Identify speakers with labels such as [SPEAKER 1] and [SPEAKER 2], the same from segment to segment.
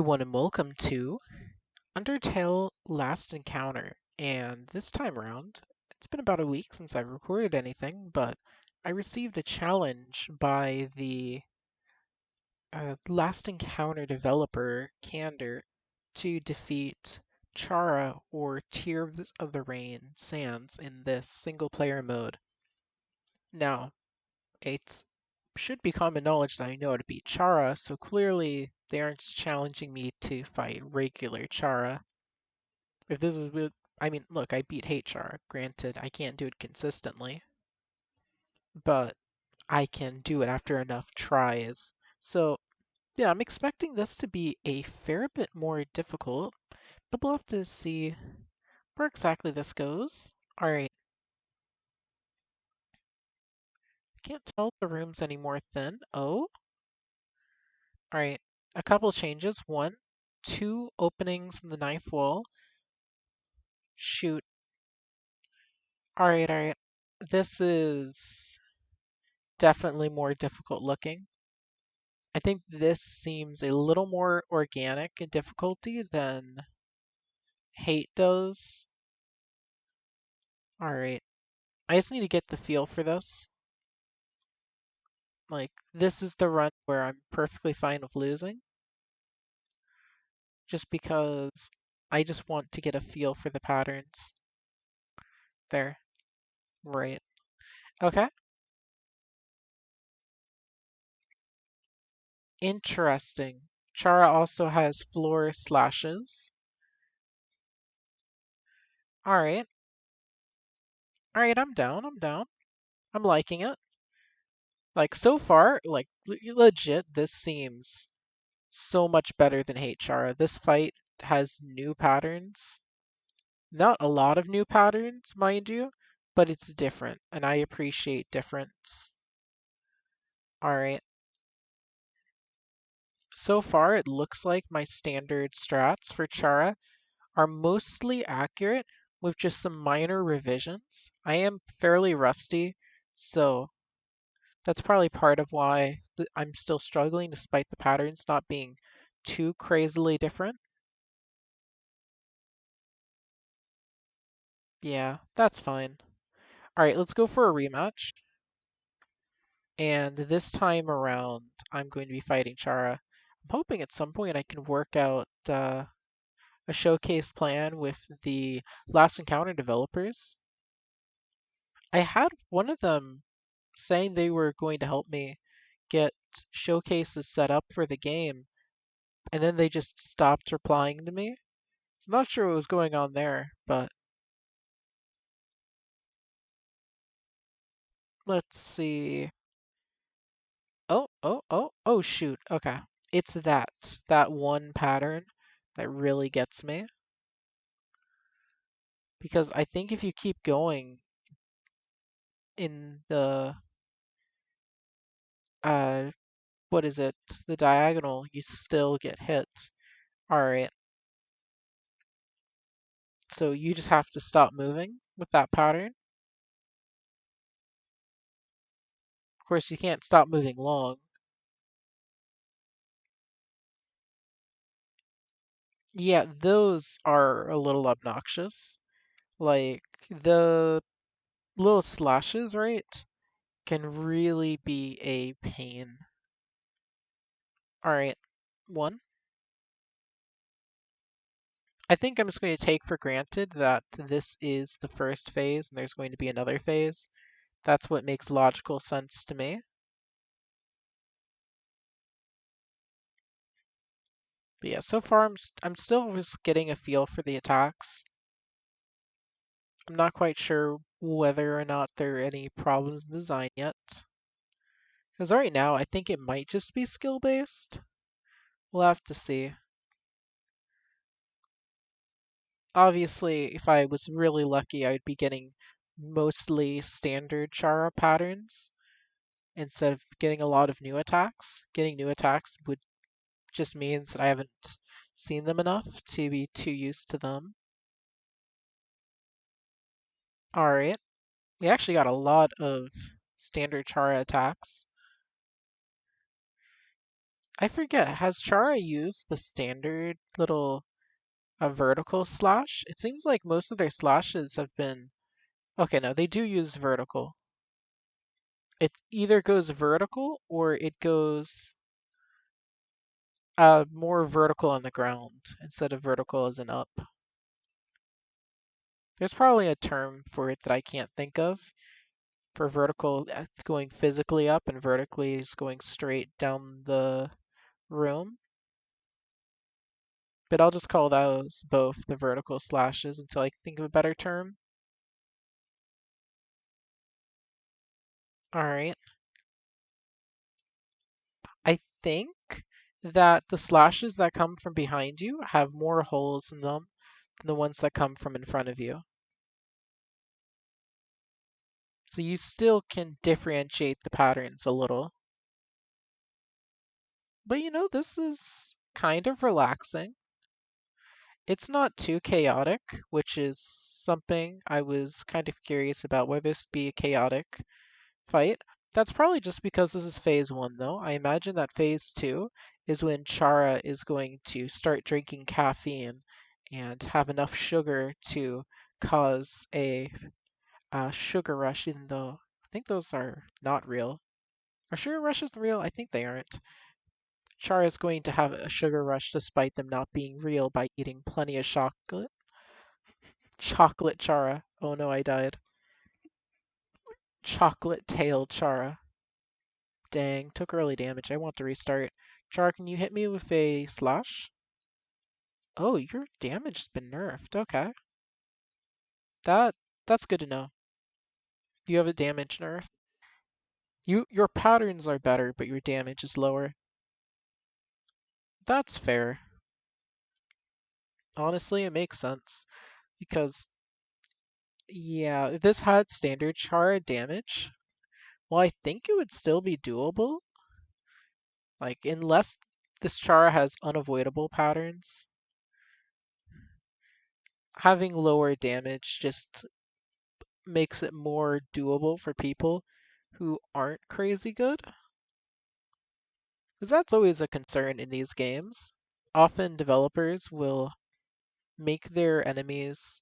[SPEAKER 1] Everyone and welcome to Undertale Last Encounter. And this time around, it's been about a week since I recorded anything, but I received a challenge by the Last Encounter developer, Candor, to defeat Chara or Tear of the Rain Sands in this single player mode. Now, it should be common knowledge that I know how to beat Chara, so clearly they aren't just challenging me to fight regular Chara. If this is I mean, look, I beat HR. Granted, I can't do it consistently, but I can do it after enough tries. So, yeah, I'm expecting this to be a fair bit more difficult, but we'll have to see where exactly this goes. All right, can't tell if the room's any more thin. Oh, all right, a couple changes. One, two openings in the ninth wall. Shoot. All right. This is definitely more difficult looking. I think this seems a little more organic in difficulty than Hate does. Alright, I just need to get the feel for this. Like, this is the run where I'm perfectly fine with losing, just because I just want to get a feel for the patterns. There. Right. Okay. Interesting. Chara also has floor slashes. Alright. Alright, I'm down. I'm down. I'm liking it. Like, so far, like, legit, this seems so much better than Hate Chara. This fight has new patterns. Not a lot of new patterns, mind you, but it's different, and I appreciate difference. Alright. So far, it looks like my standard strats for Chara are mostly accurate with just some minor revisions. I am fairly rusty, so that's probably part of why I'm still struggling despite the patterns not being too crazily different. Yeah, that's fine. All right, let's go for a rematch. And this time around, I'm going to be fighting Chara. I'm hoping at some point I can work out a showcase plan with the Last Encounter developers. I had one of them saying they were going to help me get showcases set up for the game, and then they just stopped replying to me. So I'm not sure what was going on there, but let's see. Oh, shoot. Okay. It's that one pattern that really gets me. Because I think if you keep going in the, uh, what is it? The diagonal, you still get hit. Alright. So you just have to stop moving with that pattern. Of course, you can't stop moving long. Yeah, those are a little obnoxious. Like, the little slashes, right, can really be a pain. All right, one. I think I'm just going to take for granted that this is the first phase and there's going to be another phase. That's what makes logical sense to me. But yeah, so far I'm still just getting a feel for the attacks. I'm not quite sure whether or not there are any problems in design yet. Because right now, I think it might just be skill based. We'll have to see. Obviously, if I was really lucky, I'd be getting mostly standard Chara patterns instead of getting a lot of new attacks. Getting new attacks would just means that I haven't seen them enough to be too used to them. Alright, we actually got a lot of standard Chara attacks. I forget, has Chara used the standard little vertical slash? It seems like most of their slashes have been. Okay, no, they do use vertical. It either goes vertical or it goes more vertical on the ground instead of vertical as an up. There's probably a term for it that I can't think of. For vertical going physically up and vertically is going straight down the room. But I'll just call those both the vertical slashes until I think of a better term. All right. I think that the slashes that come from behind you have more holes in them than the ones that come from in front of you. So you still can differentiate the patterns a little. But this is kind of relaxing. It's not too chaotic, which is something I was kind of curious about whether this be a chaotic fight. That's probably just because this is phase one, though. I imagine that phase two is when Chara is going to start drinking caffeine and have enough sugar to cause a sugar rush, even though I think those are not real. Are sugar rushes real? I think they aren't. Chara is going to have a sugar rush despite them not being real by eating plenty of chocolate. Chocolate Chara. Oh no, I died. Chocolate tail Chara. Dang, took early damage. I want to restart. Chara, can you hit me with a slash? Oh, your damage has been nerfed. Okay. That that's good to know. You have a damage nerf. Your patterns are better, but your damage is lower. That's fair. Honestly, it makes sense. Because yeah, if this had standard Chara damage, well, I think it would still be doable. Like, unless this Chara has unavoidable patterns, having lower damage just makes it more doable for people who aren't crazy good. Because that's always a concern in these games. Often developers will make their enemies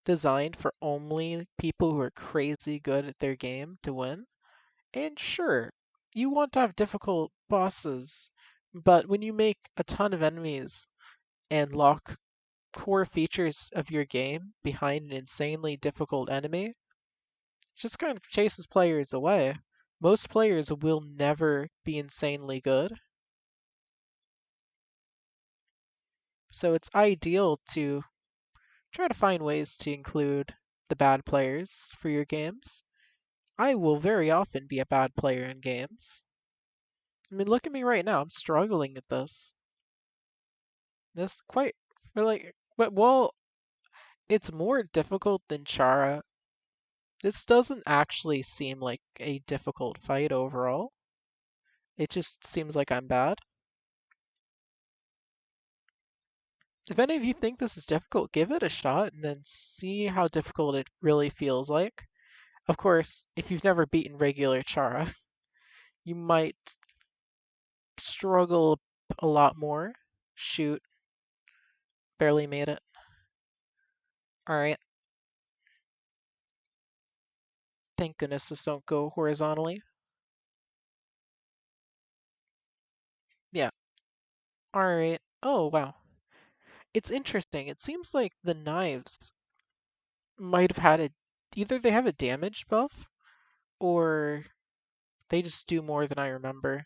[SPEAKER 1] designed for only people who are crazy good at their game to win. And sure, you want to have difficult bosses, but when you make a ton of enemies and lock core features of your game behind an insanely difficult enemy, it just kind of chases players away. Most players will never be insanely good, so it's ideal to try to find ways to include the bad players for your games. I will very often be a bad player in games. I mean, look at me right now. I'm struggling at this. This quite for like, but well, it's more difficult than Chara. This doesn't actually seem like a difficult fight overall. It just seems like I'm bad. If any of you think this is difficult, give it a shot and then see how difficult it really feels like. Of course, if you've never beaten regular Chara, you might struggle a lot more. Shoot, barely made it. Alright, thank goodness this don't go horizontally. Yeah, alright. Oh, wow. It's interesting. It seems like the knives might have had either they have a damage buff or they just do more than I remember.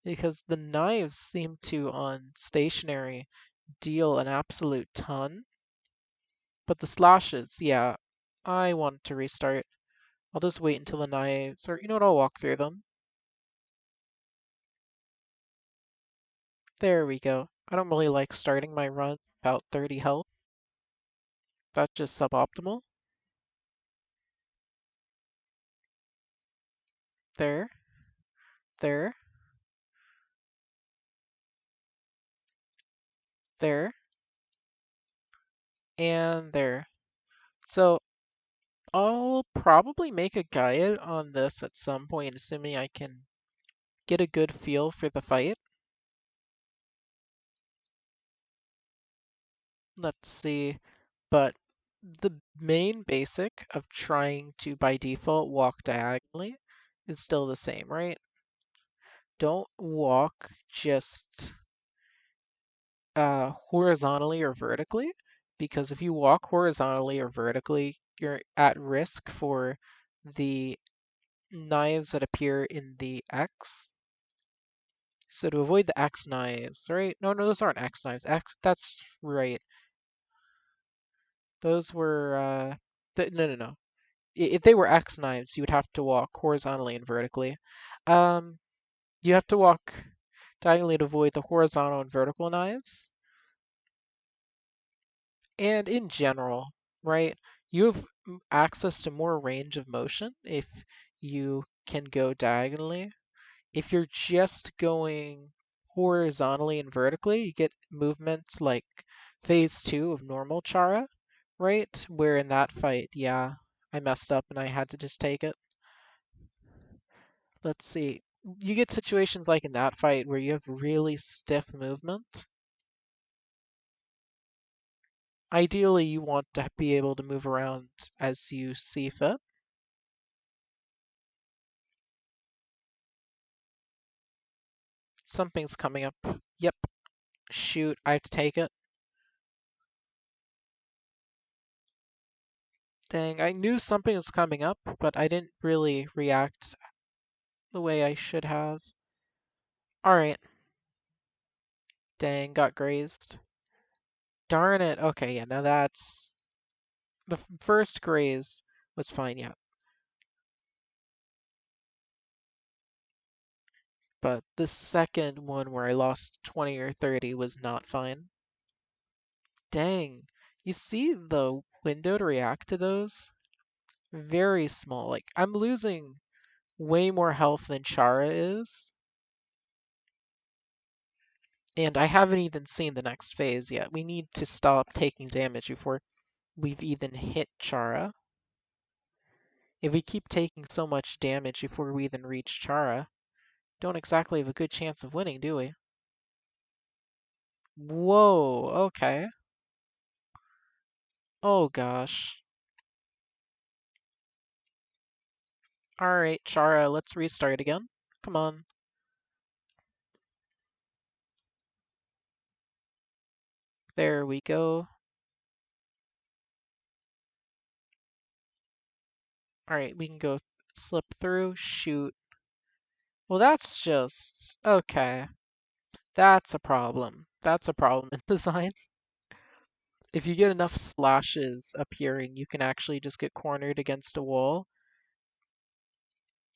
[SPEAKER 1] Because the knives seem to, on stationary, deal an absolute ton. But the slashes, yeah, I want to restart. I'll just wait until the knives, or you know what, I'll walk through them. There we go. I don't really like starting my run about 30 health. That's just suboptimal. There, there, there, and there. So I'll probably make a guide on this at some point, assuming I can get a good feel for the fight. Let's see. But the main basic of trying to, by default, walk diagonally is still the same, right? Don't walk just horizontally or vertically, because if you walk horizontally or vertically, you're at risk for the knives that appear in the X. So to avoid the X knives, right? No, no, those aren't X knives. That's right. Those were, no, no, no. If they were X knives, you would have to walk horizontally and vertically. Um, you have to walk diagonally to avoid the horizontal and vertical knives. And in general, right, you have access to more range of motion if you can go diagonally. If you're just going horizontally and vertically, you get movements like phase 2 of normal Chara, right? Where in that fight, yeah, I messed up and I had to just take it. Let's see. You get situations like in that fight where you have really stiff movement. Ideally, you want to be able to move around as you see fit. Something's coming up. Yep. Shoot, I have to take it. Dang, I knew something was coming up, but I didn't really react the way I should have. Alright. Dang, got grazed. Darn it. Okay, yeah, now that's... The first graze was fine, yeah. But the second one where I lost 20 or 30 was not fine. Dang. You see the window to react to those? Very small. Like, I'm losing way more health than Chara is. And I haven't even seen the next phase yet. We need to stop taking damage before we've even hit Chara. If we keep taking so much damage before we even reach Chara, don't exactly have a good chance of winning, do we? Whoa, okay. Oh gosh. Alright, Chara, let's restart again. Come on. There we go. Alright, we can go slip through, shoot. Well, that's just... Okay. That's a problem. That's a problem in design. If you get enough slashes appearing, you can actually just get cornered against a wall.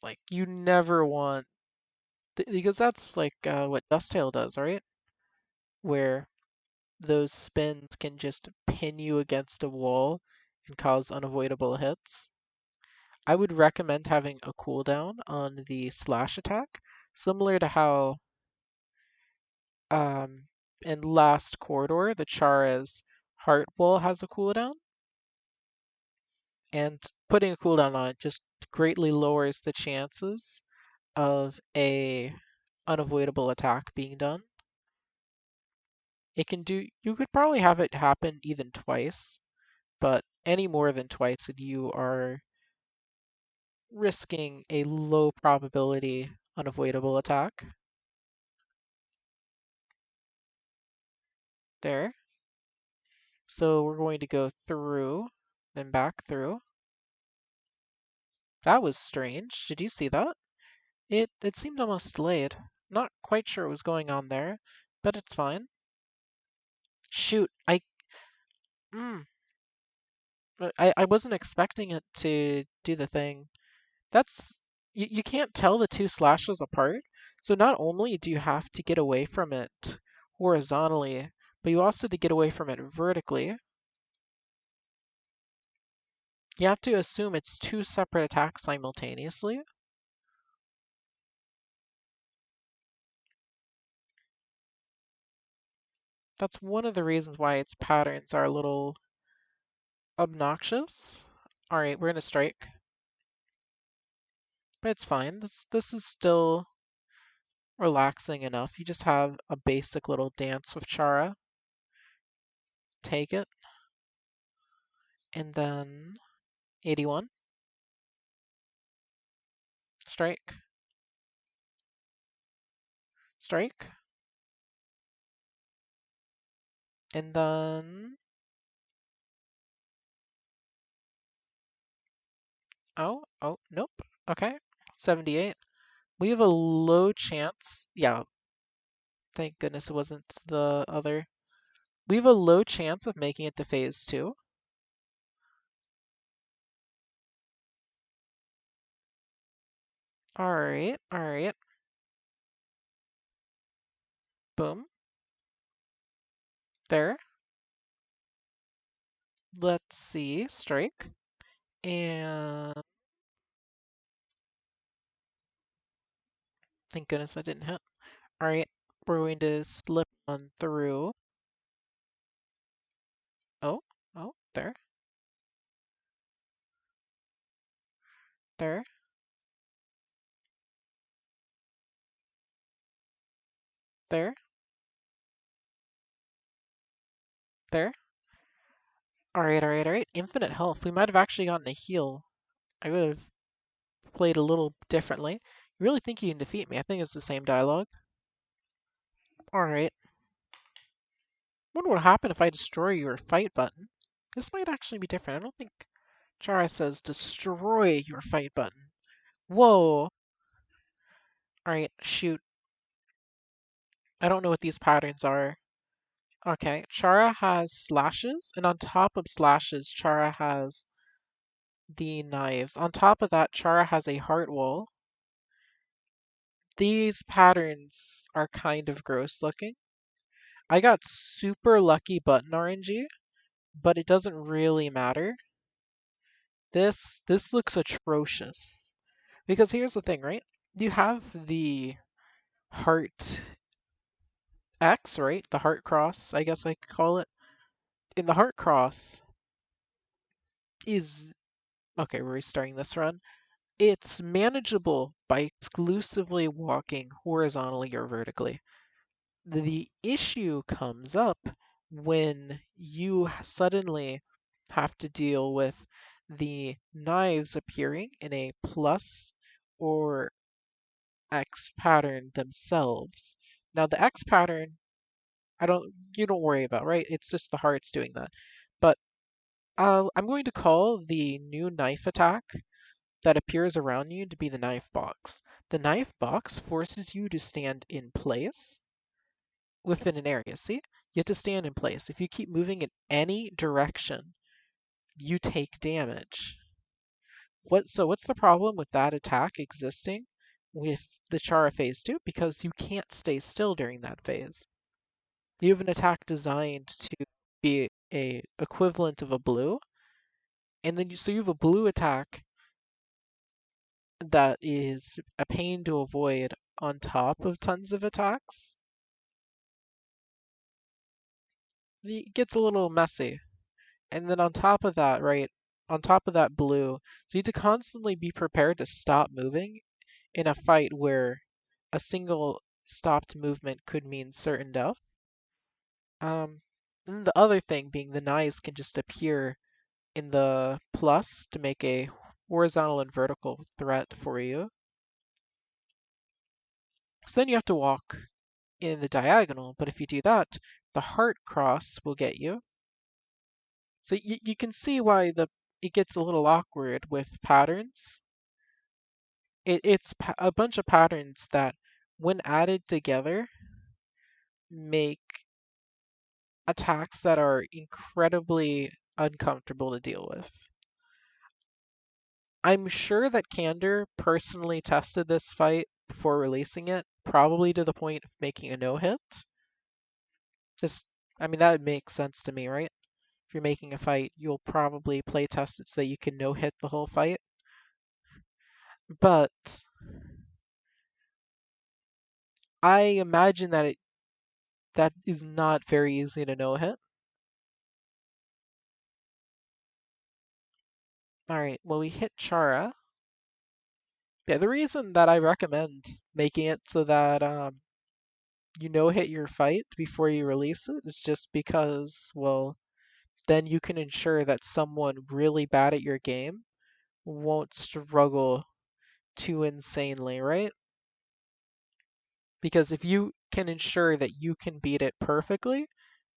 [SPEAKER 1] Like, you never want... Because that's like what Dusttail does, right? Where those spins can just pin you against a wall and cause unavoidable hits. I would recommend having a cooldown on the slash attack, similar to how um, in Last Corridor, the Chara's Heart Wall has a cooldown, and putting a cooldown on it just greatly lowers the chances of a unavoidable attack being done. It can do, you could probably have it happen even twice, but any more than twice and you are risking a low probability unavoidable attack. There. So we're going to go through, then back through. That was strange. Did you see that? It seemed almost delayed. Not quite sure what was going on there, but it's fine. Shoot, mm, I wasn't expecting it to do the thing. That's you can't tell the two slashes apart. So not only do you have to get away from it horizontally, but you also have to get away from it vertically. You have to assume it's two separate attacks simultaneously. That's one of the reasons why its patterns are a little obnoxious. All right, we're gonna strike, but it's fine. This is still relaxing enough. You just have a basic little dance with Chara. take it, and then 81, strike, strike, and then oh, nope. Okay, 78. We have a low chance. Yeah, thank goodness it wasn't the other. We have a low chance of making it to phase 2. Alright, alright. Boom. There. Let's see. Strike. And thank goodness I didn't hit. Alright, we're going to slip on through. Oh, oh, there, there, there, there. Alright, alright, alright. Infinite health. We might have actually gotten a heal. I would have played a little differently. You really think you can defeat me? I think it's the same dialogue. Alright. Wonder what would happen if I destroy your fight button. This might actually be different. I don't think Chara says destroy your fight button. Whoa. Alright, shoot. I don't know what these patterns are. Okay, Chara has slashes, and on top of slashes, Chara has the knives. On top of that, Chara has a heart wall. These patterns are kind of gross looking. I got super lucky button RNG, but it doesn't really matter. This looks atrocious. Because here's the thing, right? You have the heart X, right? The heart cross, I guess I could call it. In the heart cross is okay, we're restarting this run. It's manageable by exclusively walking horizontally or vertically. The issue comes up when you suddenly have to deal with the knives appearing in a plus or X pattern themselves. Now the X pattern, you don't worry about, right? It's just the hearts doing that. But I'm going to call the new knife attack that appears around you to be the knife box. The knife box forces you to stand in place within an area. See? You have to stand in place. If you keep moving in any direction, you take damage. What's the problem with that attack existing with the Chara phase 2? Because you can't stay still during that phase. You have an attack designed to be a equivalent of a blue, and then so you have a blue attack that is a pain to avoid on top of tons of attacks. It gets a little messy. And then on top of that, right, on top of that blue, so you need to constantly be prepared to stop moving in a fight where a single stopped movement could mean certain death. And the other thing being the knives can just appear in the plus to make a horizontal and vertical threat for you. So then you have to walk in the diagonal, but if you do that, the heart cross will get you. So you can see why it gets a little awkward with patterns. It's a bunch of patterns that, when added together, make attacks that are incredibly uncomfortable to deal with. I'm sure that Candor personally tested this fight before releasing it, probably to the point of making a no-hit. Just, I mean, that makes sense to me, right? If you're making a fight, you'll probably play test it so that you can no-hit the whole fight. But I imagine that is not very easy to no-hit. Alright, well we hit Chara. Yeah, the reason that I recommend making it so that you no-hit your fight before you release it is just because, well, then you can ensure that someone really bad at your game won't struggle too insanely, right? Because if you can ensure that you can beat it perfectly,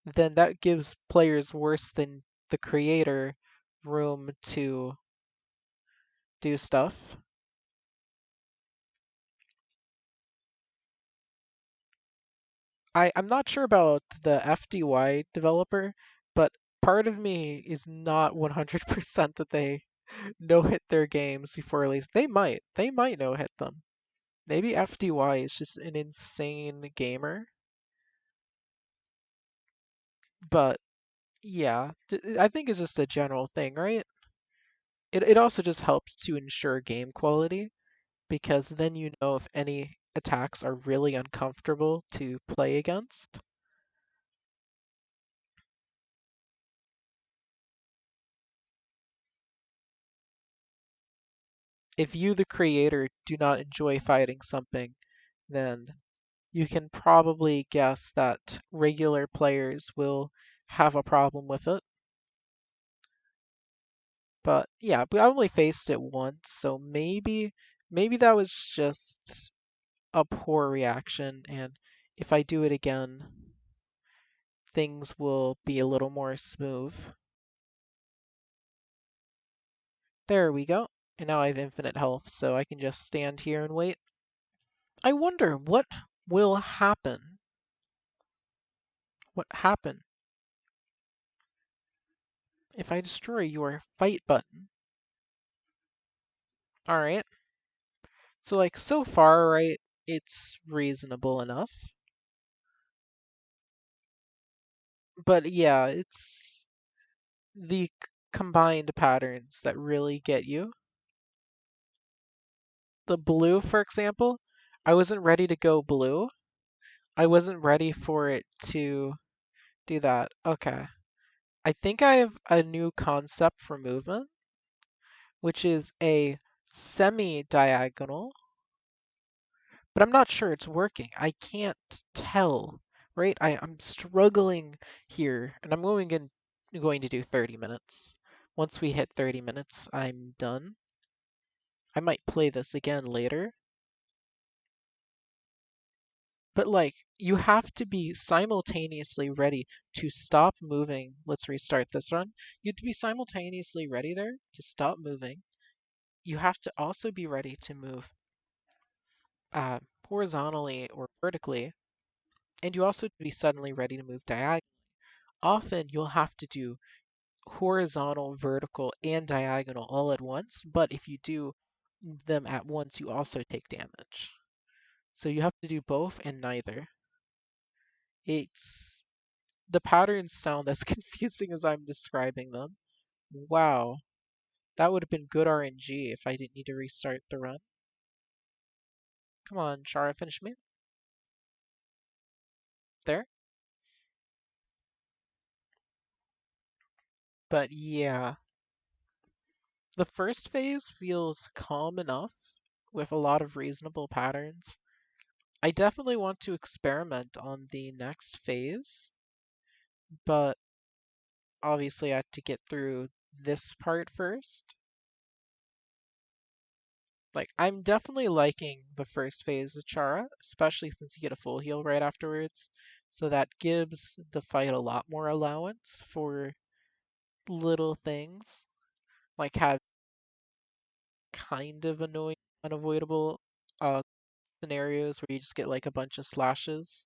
[SPEAKER 1] then that gives players worse than the creator room to do stuff. I'm not sure about the FDY developer, but part of me is not 100% that they no hit their games before release. They might no hit them. Maybe FDY is just an insane gamer, but yeah, I think it's just a general thing, right? It also just helps to ensure game quality because then you know if any attacks are really uncomfortable to play against. If you, the creator, do not enjoy fighting something, then you can probably guess that regular players will have a problem with it. But yeah, we only faced it once, so maybe that was just a poor reaction, and if I do it again, things will be a little more smooth. There we go. And now I have infinite health, so I can just stand here and wait. I wonder what will happen. What happened if I destroy your fight button? Alright. So like so far, right, it's reasonable enough. But yeah, it's the combined patterns that really get you. The blue, for example, I wasn't ready to go blue. I wasn't ready for it to do that. Okay. I think I have a new concept for movement, which is a semi-diagonal, but I'm not sure it's working. I can't tell, right? I'm struggling here, and going to do 30 minutes. Once we hit 30 minutes, I'm done. I might play this again later. But like, you have to be simultaneously ready to stop moving. Let's restart this run. You have to be simultaneously ready there to stop moving. You have to also be ready to move horizontally or vertically, and you also have to be suddenly ready to move diagonally. Often you'll have to do horizontal, vertical, and diagonal all at once, but if you do them at once, you also take damage. So you have to do both and neither. It's the patterns sound as confusing as I'm describing them. Wow, that would have been good RNG if I didn't need to restart the run. Come on, Chara, finish me. There. But yeah, the first phase feels calm enough with a lot of reasonable patterns. I definitely want to experiment on the next phase, but obviously I have to get through this part first. Like, I'm definitely liking the first phase of Chara, especially since you get a full heal right afterwards. So that gives the fight a lot more allowance for little things, like have kind of annoying, unavoidable uh, scenarios where you just get like a bunch of slashes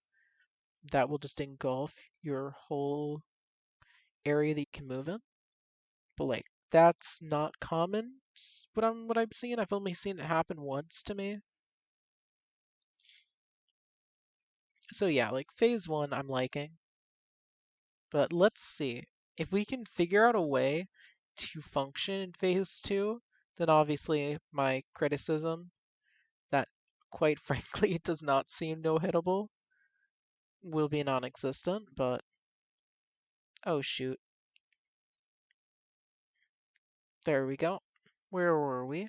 [SPEAKER 1] that will just engulf your whole area that you can move in. But like that's not common. What I'm seeing. I've only seen it happen once to me. So yeah, like phase one I'm liking. But let's see. If we can figure out a way to function in phase two, then obviously my criticism that quite frankly it does not seem no hittable will be non-existent, but oh shoot. There we go. Where were we?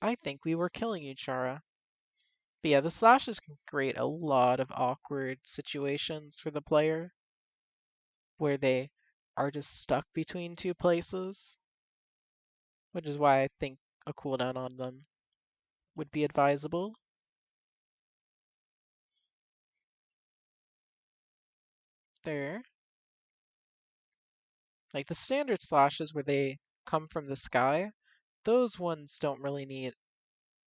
[SPEAKER 1] I think we were killing you, Chara. But yeah, the slashes can create a lot of awkward situations for the player where they are just stuck between two places, which is why I think a cooldown on them would be advisable. There. Like the standard slashes where they come from the sky, those ones don't really need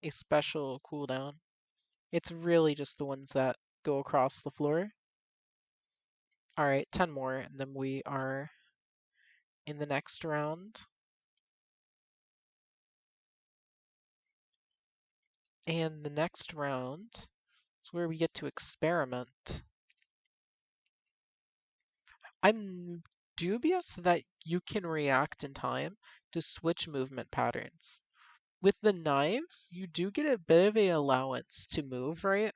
[SPEAKER 1] a special cooldown. It's really just the ones that go across the floor. Alright, 10 more, and then we are in the next round. And the next round is where we get to experiment. I'm dubious that you can react in time to switch movement patterns. With the knives, you do get a bit of a allowance to move, right?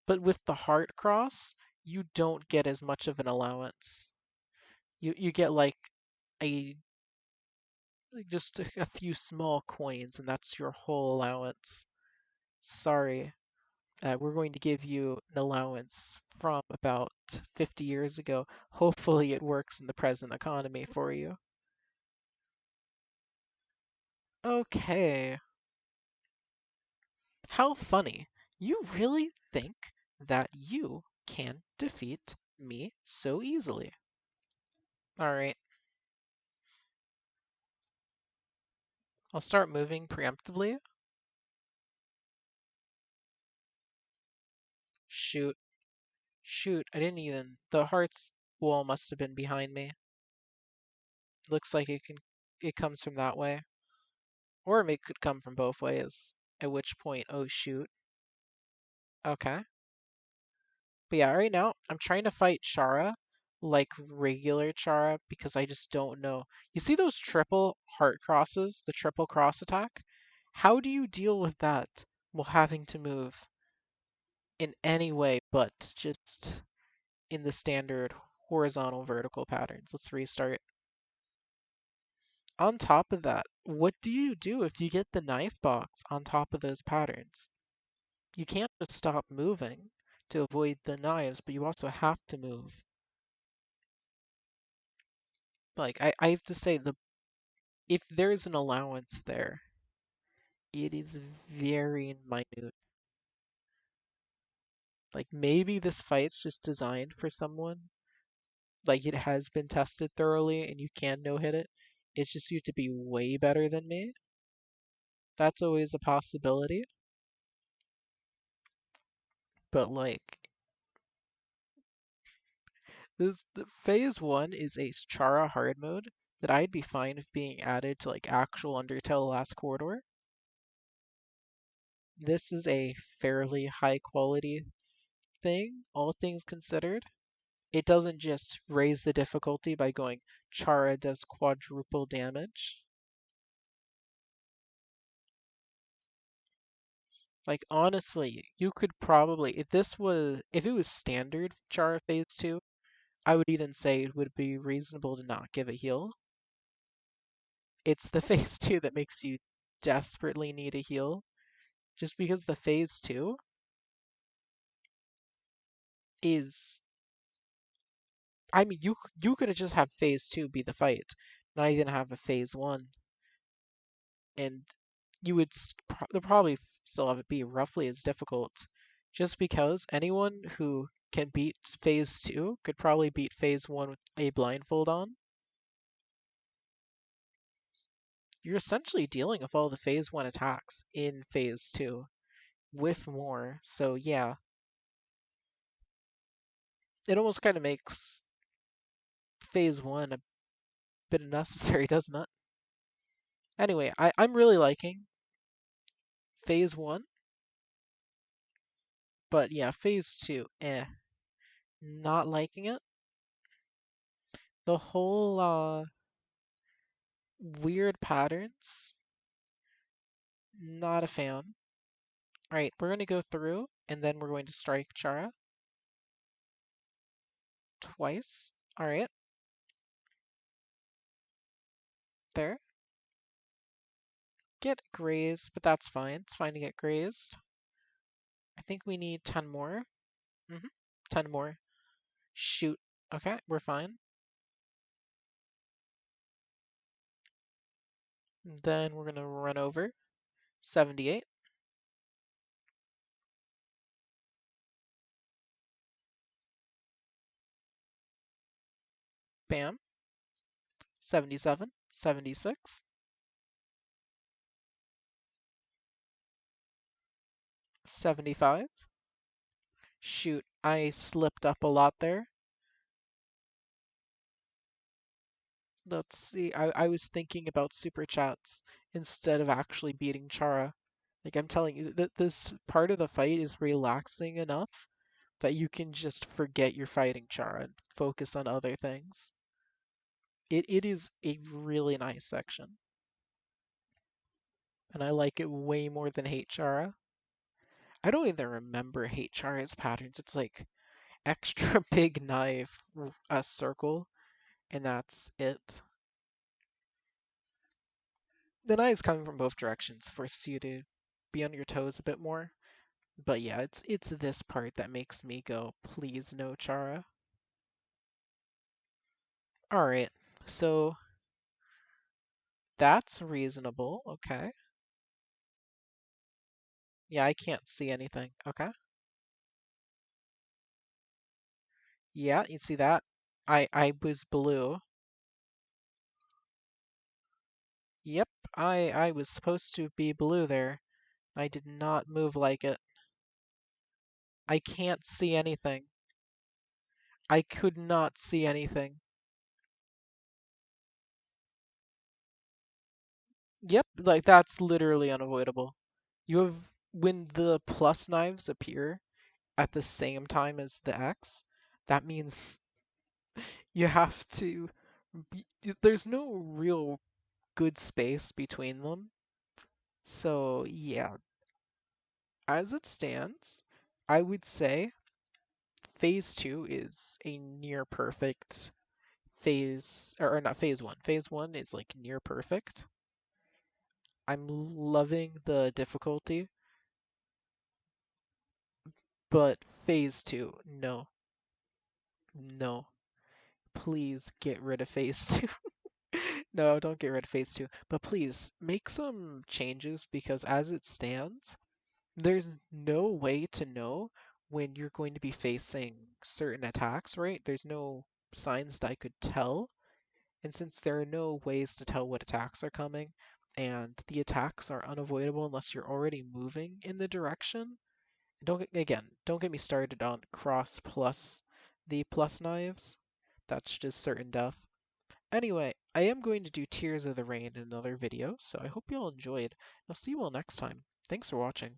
[SPEAKER 1] But with the heart cross, you don't get as much of an allowance. You get a like just a few small coins, and that's your whole allowance. Sorry, we're going to give you an allowance from about 50 years ago. Hopefully, it works in the present economy for you. Okay, how funny. You really think that you can defeat me so easily? Alright, I'll start moving preemptively. Shoot, shoot, I didn't even. The heart's wall must have been behind me. Looks like it comes from that way. Or it could come from both ways. At which point, oh shoot. Okay. But yeah, right now, I'm trying to fight Chara like regular Chara because I just don't know. You see those triple heart crosses, the triple cross attack? How do you deal with that while having to move in any way but just in the standard horizontal vertical patterns? Let's restart. On top of that, what do you do if you get the knife box on top of those patterns? You can't just stop moving to avoid the knives, but you also have to move. Like I have to say the if there's an allowance there, it is very minute. Like maybe this fight's just designed for someone. Like it has been tested thoroughly and you can no hit it. It's just you have to be way better than me. That's always a possibility. But like this the phase one is a Chara hard mode that I'd be fine with being added to like actual Undertale Last Corridor. This is a fairly high quality thing, all things considered. It doesn't just raise the difficulty by going Chara does quadruple damage. Like honestly, you could probably if it was standard Chara phase 2, I would even say it would be reasonable to not give a heal. It's the phase 2 that makes you desperately need a heal. Just because the phase 2 is I mean you could have just have phase 2 be the fight, not even have a phase 1, and you would probably still have it be roughly as difficult, just because anyone who can beat phase 2 could probably beat phase 1 with a blindfold on. You're essentially dealing with all the phase 1 attacks in phase 2 with more. So yeah, it almost kind of makes phase 1 a bit unnecessary, doesn't it? Anyway, I'm really liking phase 1, but yeah, phase 2, not liking it. The whole weird patterns, not a fan. Alright, we're going to go through, and then we're going to strike Chara twice. Alright, there. Get grazed, but that's fine. It's fine to get grazed. I think we need 10 more. 10 more. Shoot. Okay, we're fine. Then we're going to run over 78, bam, 77, 76, 75. Shoot, I slipped up a lot there. Let's see, I was thinking about super chats instead of actually beating Chara. Like I'm telling you, that this part of the fight is relaxing enough that you can just forget you're fighting Chara and focus on other things. It is a really nice section, and I like it way more than Hate Chara. I don't even remember Hate Chara's patterns. It's like extra big knife, a circle, and that's it. The knife is coming from both directions, forces you to be on your toes a bit more. But yeah, it's this part that makes me go, please no Chara. Alright, so that's reasonable. Okay. Yeah, I can't see anything. Okay. Yeah, you see that? I was blue. Yep, I was supposed to be blue there. I did not move like it. I can't see anything. I could not see anything. Yep, like that's literally unavoidable. You have when the plus knives appear at the same time as the X, that means you have to there's no real good space between them. So, yeah, as it stands, I would say phase 2 is a near perfect phase, or not phase 1. Phase 1 is like near perfect. I'm loving the difficulty, but phase 2, no, no. Please get rid of phase 2. No, don't get rid of phase 2. But please make some changes because as it stands, there's no way to know when you're going to be facing certain attacks, right? There's no signs that I could tell. And since there are no ways to tell what attacks are coming, and the attacks are unavoidable unless you're already moving in the direction, don't get me started on cross plus the plus knives. That's just certain death. Anyway, I am going to do Tears of the Rain in another video, so I hope you all enjoyed. I'll see you all next time. Thanks for watching.